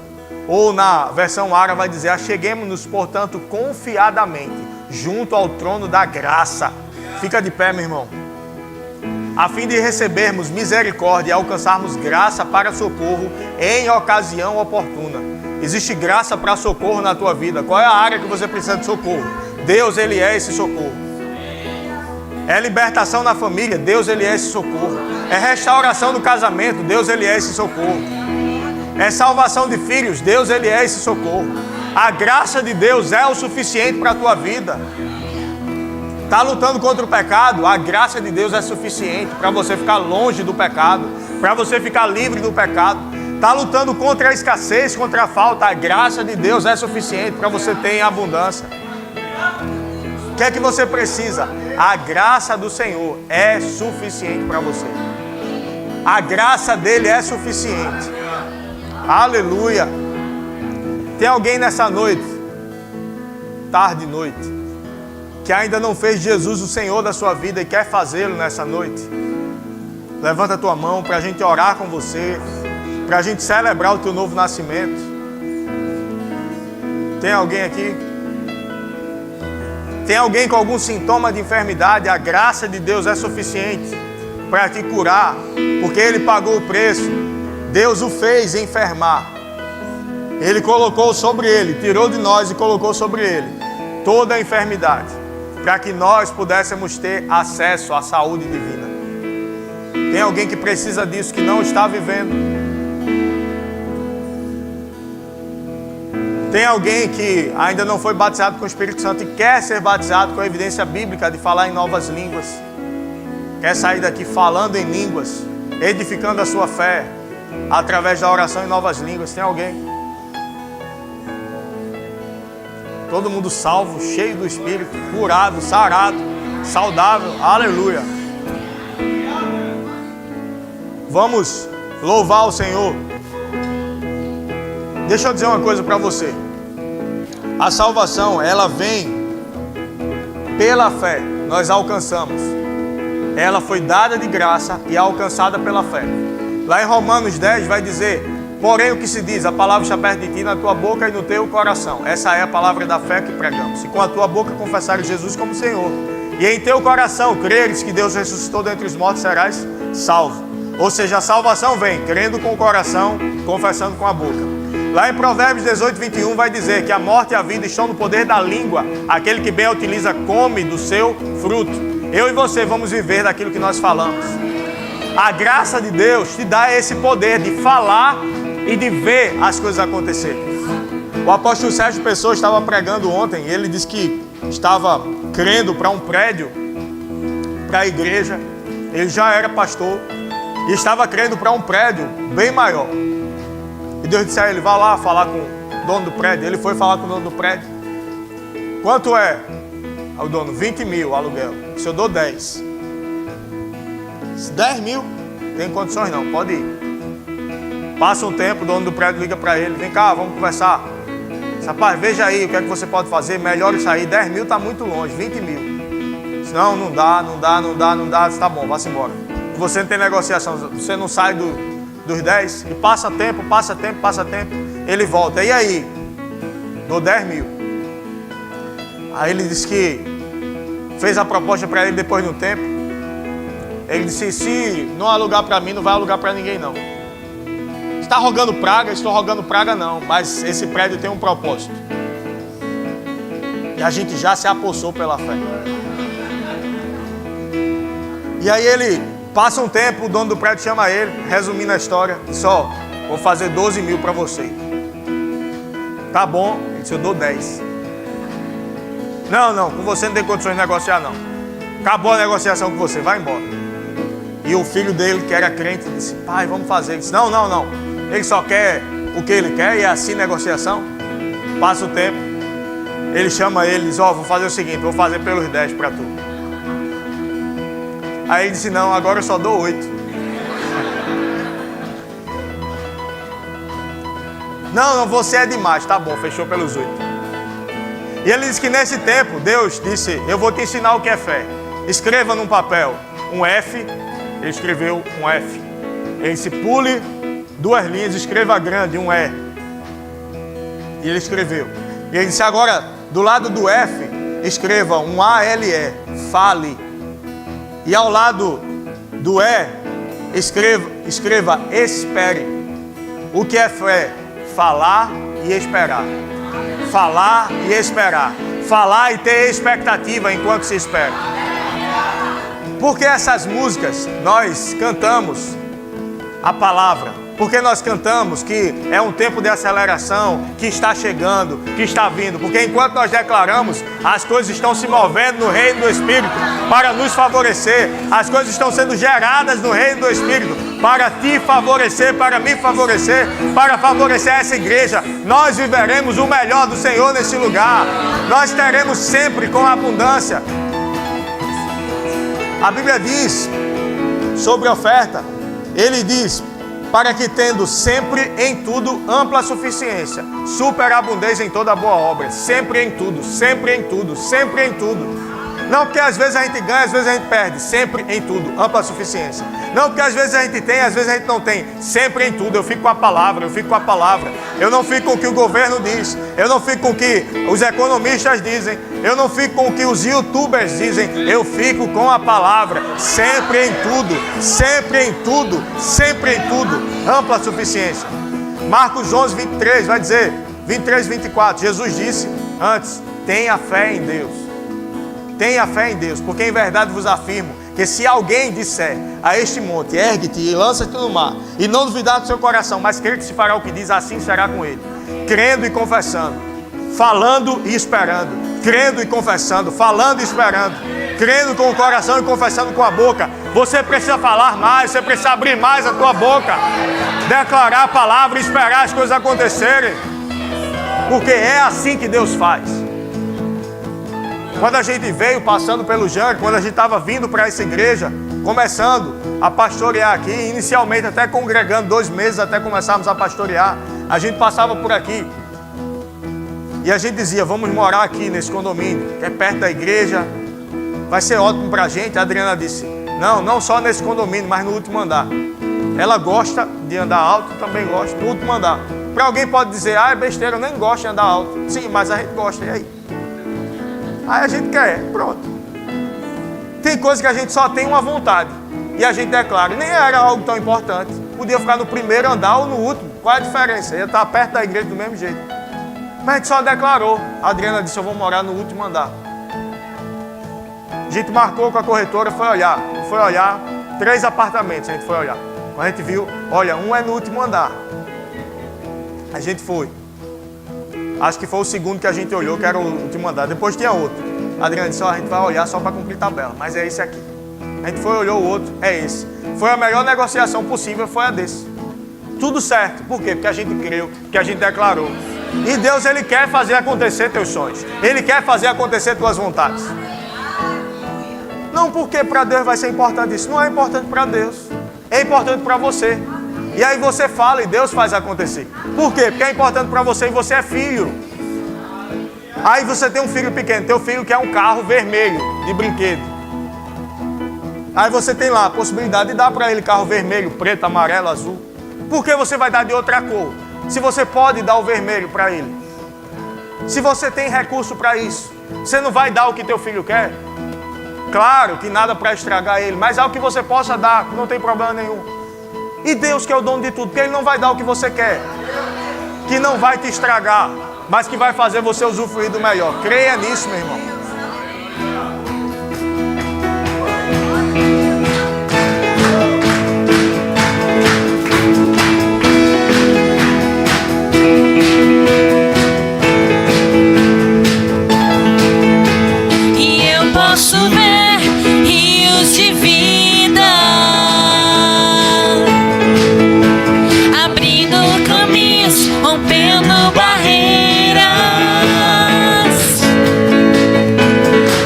ou na versão árabe vai dizer, acheguemo-nos, portanto, confiadamente, junto ao trono da graça. Fica de pé, meu irmão. A fim de recebermos misericórdia e alcançarmos graça para socorro em ocasião oportuna. Existe graça para socorro na tua vida. Qual é a área que você precisa de socorro? Deus, Ele é esse socorro. É libertação na família, Deus, Ele é esse socorro. É restauração do casamento, Deus, Ele é esse socorro. É salvação de filhos, Deus, Ele é esse socorro. A graça de Deus é o suficiente para a tua vida. Está lutando contra o pecado? A graça de Deus é suficiente para você ficar longe do pecado, para você ficar livre do pecado. Está lutando contra a escassez, contra a falta? A graça de Deus é suficiente para você ter em abundância. O que é que você precisa? A graça do Senhor é suficiente para você. A graça dele é suficiente. Aleluia. Tem alguém nessa noite, tarde e noite, que ainda não fez Jesus o Senhor da sua vida e quer fazê-lo nessa noite? Levanta a tua mão para a gente orar com você, para a gente celebrar o teu novo nascimento. Tem alguém aqui? Tem alguém com algum sintoma de enfermidade? A graça de Deus é suficiente para te curar, porque Ele pagou o preço. Deus o fez enfermar. Ele colocou sobre Ele, tirou de nós e colocou sobre Ele toda a enfermidade, para que nós pudéssemos ter acesso à saúde divina. Tem alguém que precisa disso, que não está vivendo? Tem alguém que ainda não foi batizado com o Espírito Santo e quer ser batizado com a evidência bíblica de falar em novas línguas? Quer sair daqui falando em línguas, edificando a sua fé através da oração em novas línguas? Tem alguém? Todo mundo salvo, cheio do Espírito, curado, sarado, saudável. Aleluia. Vamos louvar o Senhor. Deixa eu dizer uma coisa para você. A salvação, ela vem pela fé. Nós alcançamos. Ela foi dada de graça e alcançada pela fé. Lá em Romanos 10 vai dizer: porém o que se diz, a palavra está perto de ti, na tua boca e no teu coração. Essa é a palavra da fé que pregamos. Se com a tua boca confessares Jesus como Senhor, e em teu coração creres que Deus ressuscitou dentre os mortos, serás salvo. Ou seja, a salvação vem crendo com o coração, confessando com a boca. Lá em Provérbios 18, 21 vai dizer que a morte e a vida estão no poder da língua. Aquele que bem a utiliza come do seu fruto. Eu e você vamos viver daquilo que nós falamos. A graça de Deus te dá esse poder de falar e de ver as coisas acontecerem. O apóstolo Sérgio Pessoa estava pregando ontem e ele disse que estava crendo para um prédio, para a igreja. Ele já era pastor e estava crendo para um prédio bem maior. E Deus disse a ele: vá lá falar com o dono do prédio. Ele foi falar com o dono do prédio. Quanto é? O dono: 20 mil aluguel. Se eu dou 10. 10 mil? Tem condições não, pode ir. Passa um tempo, o dono do prédio liga para ele: vem cá, vamos conversar. Rapaz, veja aí o que é que você pode fazer. Melhor isso aí. 10 mil está muito longe, 20 mil. Não, não dá. Tá bom, vá-se embora. Você não tem negociação, você não sai dos 10. E passa tempo. Ele volta: e aí? Dou 10 mil. Aí ele disse que fez a proposta para ele depois de um tempo. Ele disse: se não alugar para mim, não vai alugar para ninguém não. Está rogando praga? Estou rogando praga não, mas esse prédio tem um propósito. E a gente já se apossou pela fé. E aí ele passa um tempo, o dono do prédio chama ele, resumindo a história: só, vou fazer 12 mil para você. Tá bom, ele disse: eu dou 10. Não, com você não tem condições de negociar não. Acabou a negociação com você, vai embora. E o filho dele, que era crente, disse: pai, vamos fazer. Ele disse: não. Ele só quer o que ele quer e é assim negociação. Passa o tempo, ele chama ele e diz: vou fazer o seguinte, vou fazer pelos 10 para tu. Aí ele disse: não, agora eu só dou 8. Não, você é demais. Tá bom, fechou pelos 8. E ele disse que nesse tempo, Deus disse: eu vou te ensinar o que é fé. Escreva num papel um F. Ele escreveu um F. Ele disse: pule 2 linhas, escreva grande um E. E ele escreveu. E ele disse: agora, do lado do F, escreva um ALE, fale. E ao lado do E, escreva espere. O que é fé? Falar e esperar. Falar e esperar. Falar e ter expectativa enquanto se espera. Porque essas músicas, nós cantamos a palavra, Porque nós cantamos que é um tempo de aceleração, que está chegando, que está vindo. Porque enquanto nós declaramos, as coisas estão se movendo no reino do Espírito para nos favorecer. As coisas estão sendo geradas no reino do Espírito para te favorecer, para me favorecer, para favorecer essa igreja. Nós viveremos o melhor do Senhor nesse lugar. Nós teremos sempre com abundância. A Bíblia diz sobre a oferta, ele diz: para que tendo sempre em tudo ampla suficiência, superabundez em toda boa obra, sempre em tudo, sempre em tudo, sempre em tudo. Não porque às vezes a gente ganha, às vezes a gente perde, sempre em tudo, ampla suficiência. Não porque às vezes a gente tem, às vezes a gente não tem, sempre em tudo. Eu fico com a palavra, eu fico com a palavra. Eu não fico com o que o governo diz, eu não fico com o que os economistas dizem, eu não fico com o que os youtubers dizem, eu fico com a palavra, sempre em tudo, sempre em tudo, sempre em tudo, ampla suficiência. Marcos 11, 23 vai dizer, 23, 24, Jesus disse antes: tenha fé em Deus. Tenha fé em Deus, porque em verdade vos afirmo que se alguém disser a este monte, ergue-te e lança-te no mar, e não duvidar do seu coração, mas crer que se fará o que diz, assim será com ele. Crendo e confessando, falando e esperando, crendo e confessando, falando e esperando, crendo com o coração e confessando com a boca. Você precisa falar mais, você precisa abrir mais a tua boca, declarar a palavra e esperar as coisas acontecerem, porque é assim que Deus faz. Quando a gente veio passando pelo Jangue, quando a gente estava vindo para essa igreja, começando a pastorear aqui, inicialmente até congregando 2 meses até começarmos a pastorear, a gente passava por aqui e a gente dizia: vamos morar aqui nesse condomínio, que é perto da igreja, vai ser ótimo para a gente. A Adriana disse: não só nesse condomínio, mas no último andar. Ela gosta de andar alto, também gosta no último andar. Para alguém pode dizer: é besteira, eu nem gosto de andar alto. Sim, mas a gente gosta, e aí? Aí a gente quer, pronto. Tem coisa que a gente só tem uma vontade e a gente declara, nem era algo tão importante. Podia ficar no primeiro andar ou no último. Qual é a diferença? Ia estar perto da igreja do mesmo jeito. Mas a gente só declarou. A Adriana disse: eu vou morar no último andar. A gente marcou com a corretora, foi olhar 3 apartamentos. A gente foi olhar. Quando a gente viu, olha, um é no último andar. A gente foi. Acho que foi o segundo que a gente olhou, que era o último andar. Depois tinha outro. A Adriana disse: a gente vai olhar só para cumprir tabela, mas é esse aqui. A gente foi, olhou o outro, é esse. Foi a melhor negociação possível, foi a desse. Tudo certo. Por quê? Porque a gente creu, porque a gente declarou. E Deus, Ele quer fazer acontecer teus sonhos. Ele quer fazer acontecer tuas vontades. Não porque para Deus vai ser importante isso. Não é importante para Deus. É importante para você. E aí você fala e Deus faz acontecer. Por quê? Porque é importante para você e você é filho. Aí você tem um filho pequeno, teu filho quer um carro vermelho de brinquedo. Aí você tem lá a possibilidade de dar para ele carro vermelho, preto, amarelo, azul. Por que você vai dar de outra cor? Se você pode dar o vermelho para ele. Se você tem recurso para isso, você não vai dar o que teu filho quer? Claro que nada para estragar ele, mas algo que você possa dar, não tem problema nenhum. E Deus, que é o dono de tudo, porque Ele não vai dar o que você quer, que não vai te estragar, mas que vai fazer você usufruir do melhor. Creia nisso, meu irmão. E eu posso ver rios de vida, rompendo barreiras.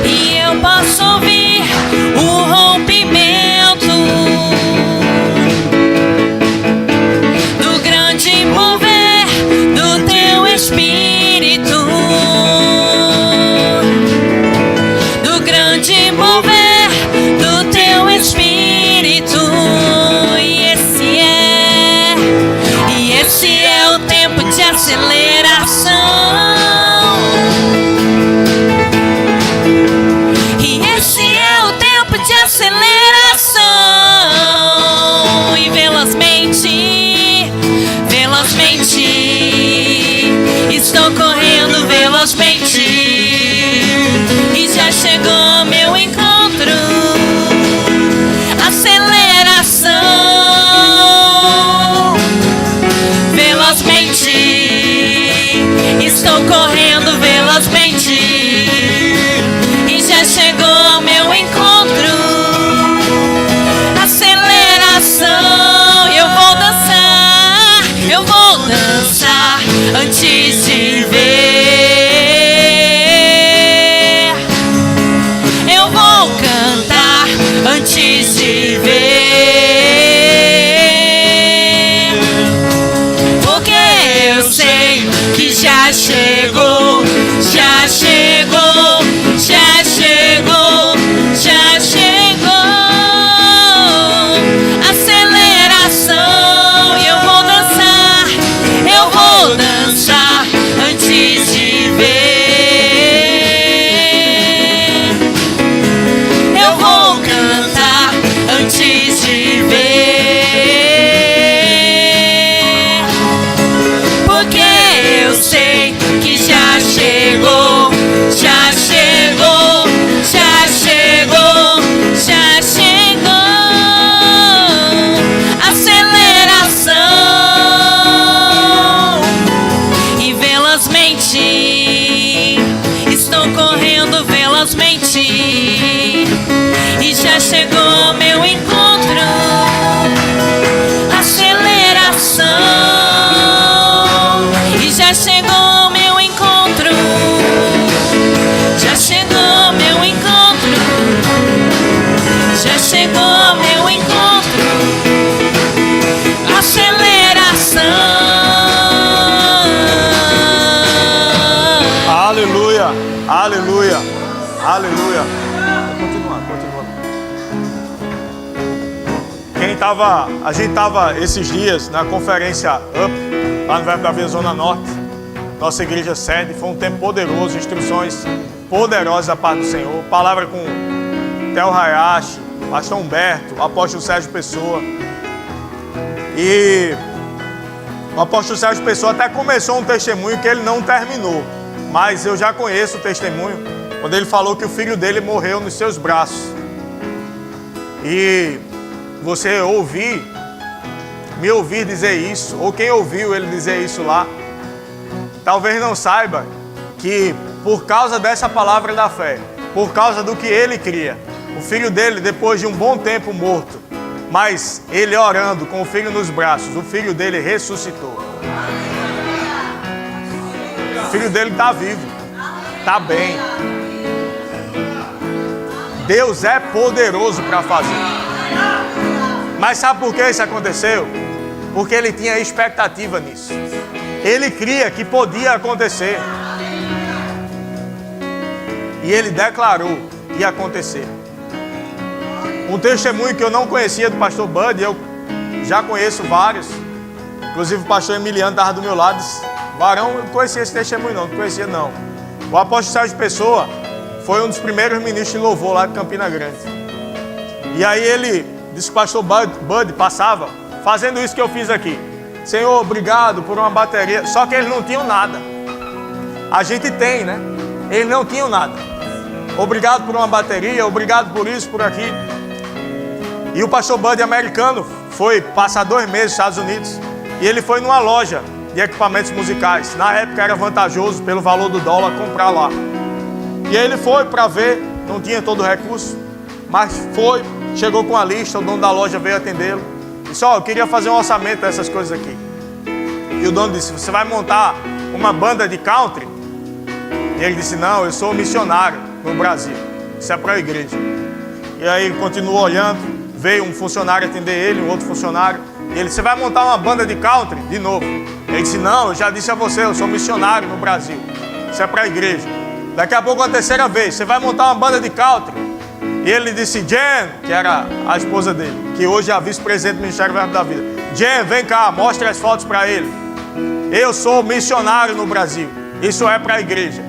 E eu posso ouvir o rompimento do grande mover do teu Espírito, do grande mover do teu Espírito. E esse é o tempo de aceleração. E esse é o tempo de aceleração. E velozmente, velozmente, estou correndo velozmente. E já chegou ao meu encontro. Aceleração. correndo velozmente e já chegou ao meu encontro. Aceleração, eu vou dançar antes de ver. Eu vou cantar antes de ver, porque eu sei que já chegou, já chegou, já chegou, já chegou. Aceleração, eu vou dançar antes de ver. Eu vou cantar antes de ver, porque eu sei que já chegou, já chegou, já chegou, já chegou. Aceleração, e velozmente estou correndo velozmente e já chegou ao meu encontro. Aceleração, e já chegou ao meu encontro. Já chegou ao meu encontro. Já chegou ao meu encontro. Aceleração. Aleluia, aleluia, aleluia. Continua. A gente tava esses dias na conferência UP, lá no Verbo da Vida Zona Norte, nossa igreja sede. Foi um tempo poderoso, instruções poderosas da parte do Senhor. Palavra com Theo Hayashi, pastor Humberto, o apóstolo Sérgio Pessoa. E o apóstolo Sérgio Pessoa até começou um testemunho que ele não terminou, mas eu já conheço o testemunho, quando ele falou que o filho dele morreu nos seus braços. E você me ouvir dizer isso, ou quem ouviu ele dizer isso lá, talvez não saiba que por causa dessa palavra da fé, por causa do que ele cria, o filho dele, depois de um bom tempo morto, mas ele orando com o filho nos braços, o filho dele ressuscitou. O filho dele está vivo, está bem. Deus é poderoso para fazer. Mas sabe por que isso aconteceu? Porque ele tinha expectativa nisso. Ele cria que podia acontecer. E ele declarou que ia acontecer. Um testemunho que eu não conhecia do pastor Bud, eu já conheço vários. Inclusive o pastor Emiliano estava do meu lado. Disse, varão, eu não conhecia esse testemunho não conhecia não. O apóstolo Sérgio Pessoa foi um dos primeiros ministros de louvor lá de Campina Grande. E aí ele disse que o pastor Bud passava fazendo isso que eu fiz aqui. Senhor, obrigado por uma bateria. Só que eles não tinham nada. A gente tem, né? Eles não tinham nada. Obrigado por uma bateria, obrigado por isso, por aquilo. E o pastor Bud americano foi passar 2 meses nos Estados Unidos. E ele foi numa loja de equipamentos musicais. Na época era vantajoso, pelo valor do dólar, comprar lá. E aí ele foi para ver, não tinha todo o recurso, mas foi, chegou com a lista, o dono da loja veio atendê-lo. Disse, eu queria fazer um orçamento dessas coisas aqui. E o dono disse, você vai montar uma banda de country? E ele disse, não, eu sou missionário no Brasil, isso é para a igreja. E aí ele continuou olhando, veio um funcionário atender ele, um outro funcionário. E ele disse, você vai montar uma banda de country? De novo. Ele disse, não, eu já disse a você, eu sou missionário no Brasil, isso é para a igreja. Daqui a pouco, a 3ª vez, você vai montar uma banda de country? E ele disse, Jen, que era a esposa dele, que hoje é a vice-presidente do Ministério Verbo da Vida. Jen, vem cá, mostre as fotos para ele. Eu sou missionário no Brasil, isso é para a igreja.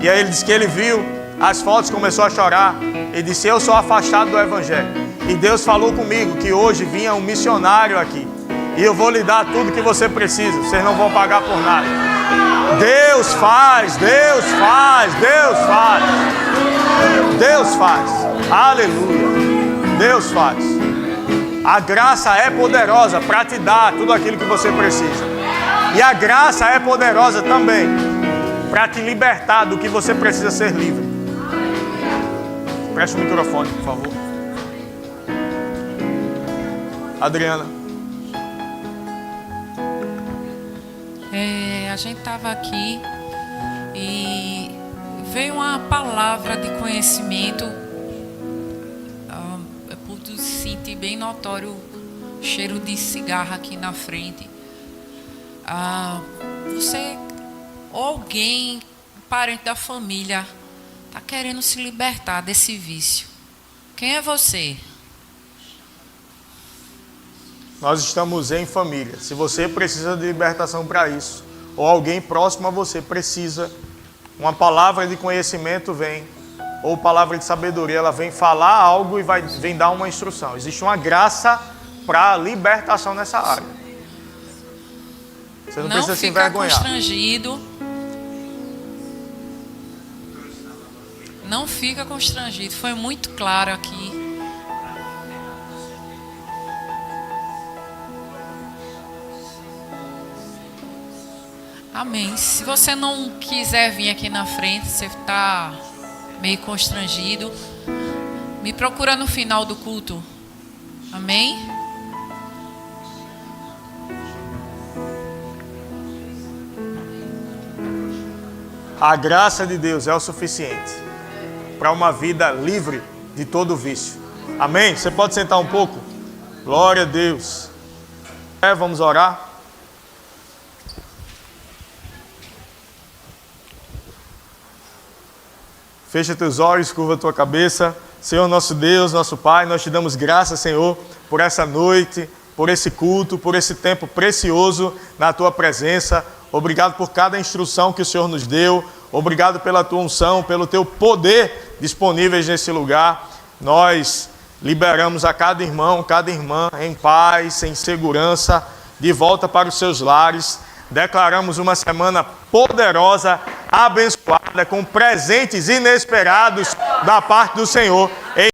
E aí ele disse que ele viu as fotos, começou a chorar. Ele disse, eu sou afastado do Evangelho. E Deus falou comigo que hoje vinha um missionário aqui. E eu vou lhe dar tudo que você precisa, vocês não vão pagar por nada. Deus faz, Deus faz, Deus faz. Deus faz, aleluia, Deus faz. A graça é poderosa para te dar tudo aquilo que você precisa. E a graça é poderosa também para te libertar do que você precisa ser livre. Preste o microfone, por favor. Adriana. A gente estava aqui e veio uma palavra de conhecimento. Eu pude sentir bem notório o cheiro de cigarro aqui na frente. Você, ou alguém, um parente da família, está querendo se libertar desse vício. Quem é você? Nós estamos em família. Se você precisa de libertação para isso, ou alguém próximo a você precisa, uma palavra de conhecimento vem, ou palavra de sabedoria, ela vem falar algo e vem dar uma instrução. Existe uma graça para libertação nessa área. Você não precisa se envergonhar. Constrangido. Não fica constrangido. Foi muito claro aqui. Amém. Se você não quiser vir aqui na frente, você está meio constrangido, me procura no final do culto. Amém? A graça de Deus é o suficiente para uma vida livre de todo vício. Amém? Você pode sentar um pouco? Glória a Deus. Vamos orar. Fecha teus olhos, curva tua cabeça. Senhor nosso Deus, nosso Pai, nós te damos graças, Senhor, por essa noite, por esse culto, por esse tempo precioso na tua presença. Obrigado por cada instrução que o Senhor nos deu. Obrigado pela tua unção, pelo teu poder disponíveis nesse lugar. Nós liberamos a cada irmão, cada irmã em paz, em segurança, de volta para os seus lares. Declaramos uma semana poderosa, abençoada, com presentes inesperados da parte do Senhor. Em